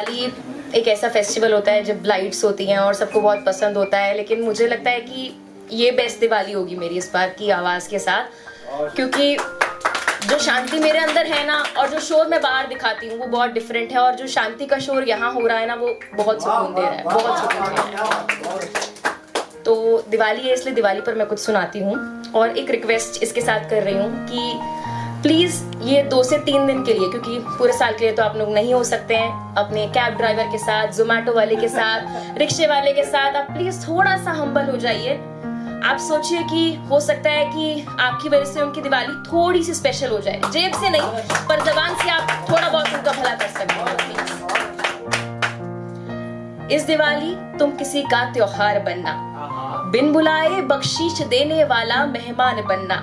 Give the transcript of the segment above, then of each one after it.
दिवाली एक ऐसा फेस्टिवल होता है जब लाइट्स होती हैं और सबको बहुत पसंद होता है, लेकिन मुझे लगता है कि ये बेस्ट दिवाली होगी मेरी इस बार की आवाज़ के साथ, क्योंकि जो शांति मेरे अंदर है ना और जो शोर मैं बाहर दिखाती हूँ वो बहुत डिफरेंट है, और जो शांति का शोर यहाँ हो रहा है ना वो बहुत सुकून दे रहा है, बहुत सुकून दे रहा है। तो दिवाली है इसलिए दिवाली पर मैं कुछ सुनाती हूँ, और एक रिक्वेस्ट इसके साथ कर रही हूँ कि प्लीज ये 2 से 3 दिन के लिए, क्योंकि पूरे साल के लिए तो आप लोग नहीं हो सकते हैं, अपने कैब ड्राइवर के साथ, जोमेटो वाले के साथ, रिक्शे वाले के साथ आप प्लीज थोड़ा सा हम्बल हो जाइए। आप सोचिए कि हो सकता है कि आपकी वजह से उनकी दिवाली थोड़ी सी स्पेशल हो जाए, जेब से नहीं पर जबान से आप थोड़ा बहुत उनका भला कर सकते हो। इस दिवाली तुम किसी का त्योहार बनना, बिन बुलाए बख्शीश देने वाला मेहमान बनना,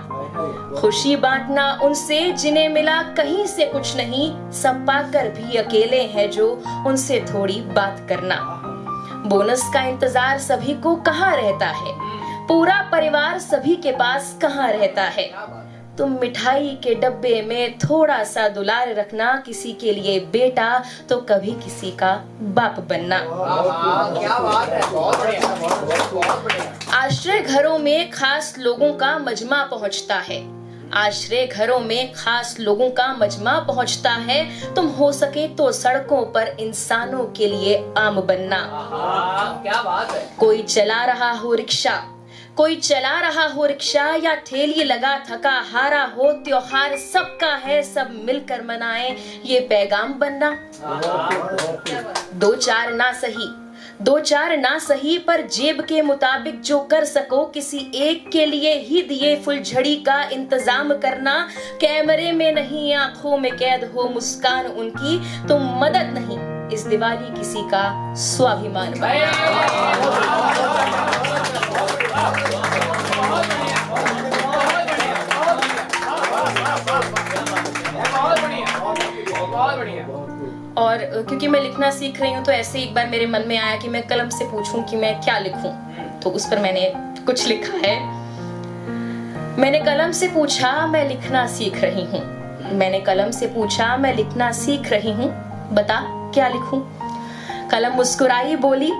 खुशी बांटना उनसे जिन्हें मिला कहीं से कुछ नहीं, सब पाकर भी अकेले हैं जो उनसे थोड़ी बात करना। बोनस का इंतजार सभी को कहाँ रहता है, पूरा परिवार सभी के पास कहाँ रहता है। तुम मिठाई के डब्बे में थोड़ा सा दुलार रखना, किसी के लिए बेटा तो कभी किसी का बाप बनना। क्या बात है, बहुत बढ़िया। आश्रय घरों में खास लोगों का मजमा पहुंचता है, आश्रय घरों में खास लोगों का मजमा पहुंचता है। तुम हो सके तो सड़कों पर इंसानों के लिए आम बनना। क्या बात है। कोई चला रहा हो रिक्शा, कोई चला रहा हो रिक्शा या ठेली लगा थका हारा हो, त्योहार सबका है सब मिलकर मनाएं, ये पैगाम बनना। 2-4 ना सही पर जेब के मुताबिक जो कर सको, किसी एक के लिए ही दिए फुलझड़ी का इंतजाम करना। कैमरे में नहीं आंखों में कैद हो मुस्कान उनकी, तुम मदद नहीं इस दिवाली किसी का स्वाभिमान और क्योंकि मैं लिखना सीख रही हूँ तो ऐसे एक बार मेरे मन में आया कि मैं कलम से पूछूं कि मैं क्या लिखूं, तो उस पर मैंने कुछ लिखा है। मैंने कलम से पूछा मैं लिखना सीख रही हूँ, मैंने कलम से पूछा मैं लिखना सीख रही हूँ, बता क्या लिखूं। कलम मुस्कुराई बोली,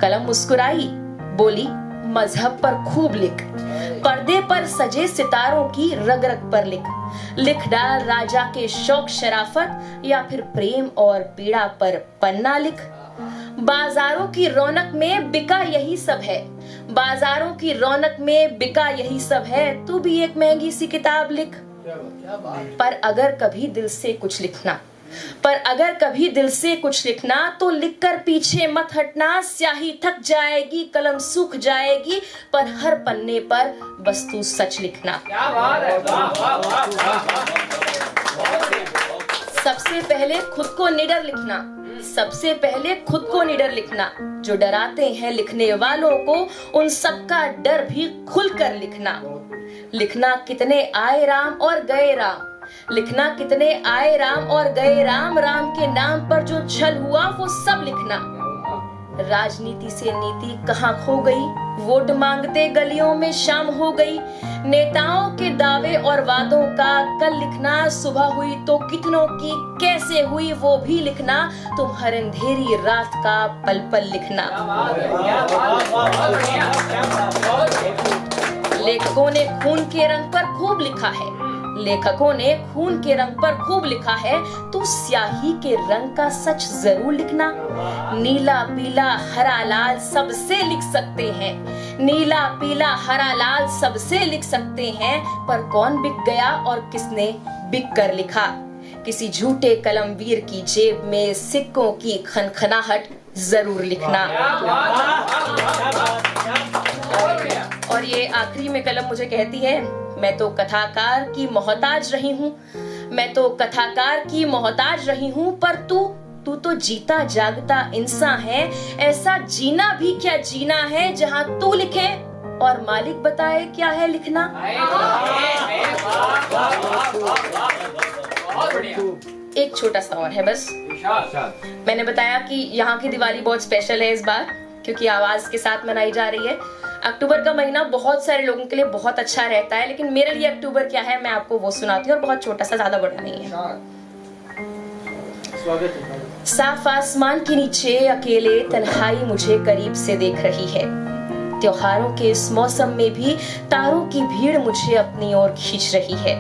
कलम मुस्कुराई बोली मजहब पर खूब लिख, पर्दे पर सजे सितारों की रग रग पर लिख, लिख डाल राजा के शौक शराफत या फिर प्रेम और पीड़ा पर पन्ना लिख। बाजारों की रौनक में बिका यही सब है, बाजारों की रौनक में बिका यही सब है, तू भी एक महंगी सी किताब लिख। पर अगर कभी दिल से कुछ लिखना, पर अगर कभी दिल से कुछ लिखना तो लिखकर पीछे मत हटना। स्याही थक जाएगी, कलम सूख जाएगी, पर हर पन्ने पर बस तू सच लिखना। क्या बात है। सबसे पहले खुद को निडर लिखना, सबसे पहले खुद को निडर लिखना। जो डराते हैं लिखने वालों को उन सबका डर भी खुलकर लिखना। लिखना कितने आए राम और गए राम, लिखना कितने आए राम और गए राम, राम के नाम पर जो छल हुआ वो सब लिखना। राजनीति से नीति कहाँ खो गई, वोट मांगते गलियों में शाम हो गई। नेताओं के दावे और वादों का कल लिखना, सुबह हुई तो कितनों की कैसे हुई वो भी लिखना। तुम हर अंधेरी रात का पल पल लिखना। लेखकों ने खून के रंग पर खूब लिखा है, लेखकों ने खून के रंग पर खूब लिखा है, तो स्याही के रंग का सच जरूर लिखना। नीला पीला हरा लाल सबसे लिख सकते हैं, नीला पीला हरा लाल सबसे लिख सकते हैं, पर कौन बिक गया और किसने बिक कर लिखा। किसी झूठे कलमवीर की जेब में सिक्कों की खनखनाहट जरूर लिखना। और ये आखिरी में कलम मुझे कहती है, मैं तो कथाकार की मोहताज रही हूँ, मैं तो कथाकार की मोहताज रही हूँ, पर तू तो जीता जागता इंसान है। ऐसा जीना भी क्या जीना है जहाँ तू लिखे और मालिक बताए क्या है लिखना। एक छोटा सा और है बस। मैंने बताया कि यहाँ की दिवाली बहुत स्पेशल है इस बार, क्योंकि आवाज के साथ मनाई जा रही है। अक्टूबर का महीना बहुत सारे लोगों के लिए बहुत अच्छा रहता है, लेकिन मेरे लिए अक्टूबर क्या है मैं आपको वो सुनाती हूँ, और बहुत छोटा सा, ज्यादा बड़ा नहीं है। स्वागत है। साफ आसमान के नीचे अकेले तन्हाई मुझे करीब से देख रही है। त्योहारों के इस मौसम में भी तारों की भीड़ मुझे अपनी ओर खींच रही है।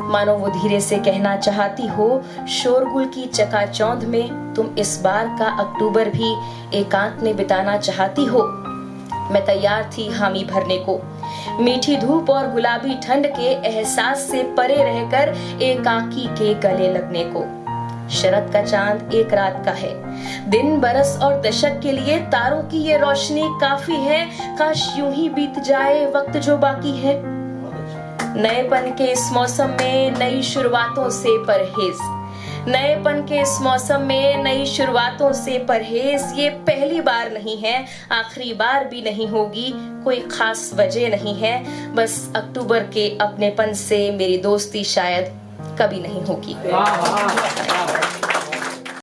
मानो वो धीरे से कहना चाहती हो, शोरगुल की चकाचौंध में तुम इस बार का अक्टूबर भी एकांत में बिताना चाहती हो। मैं तैयार थी हामी भरने को, मीठी धूप और गुलाबी ठंड के एहसास से परे रहकर एकाकी के गले लगने को। शरद का चांद एक रात का है, दिन बरस और दशक के लिए तारों की ये रोशनी काफी है। काश यूं ही बीत जाए वक्त जो बाकी है। नएपन के इस मौसम में नई शुरुआतों से परहेज, नएपन के इस मौसम में नई शुरुआतों से परहेज। ये पहली बार नहीं है, आखिरी बार भी नहीं होगी, कोई खास वजह नहीं है। बस अक्टूबर के अपनेपन से मेरी दोस्ती शायद कभी नहीं होगी।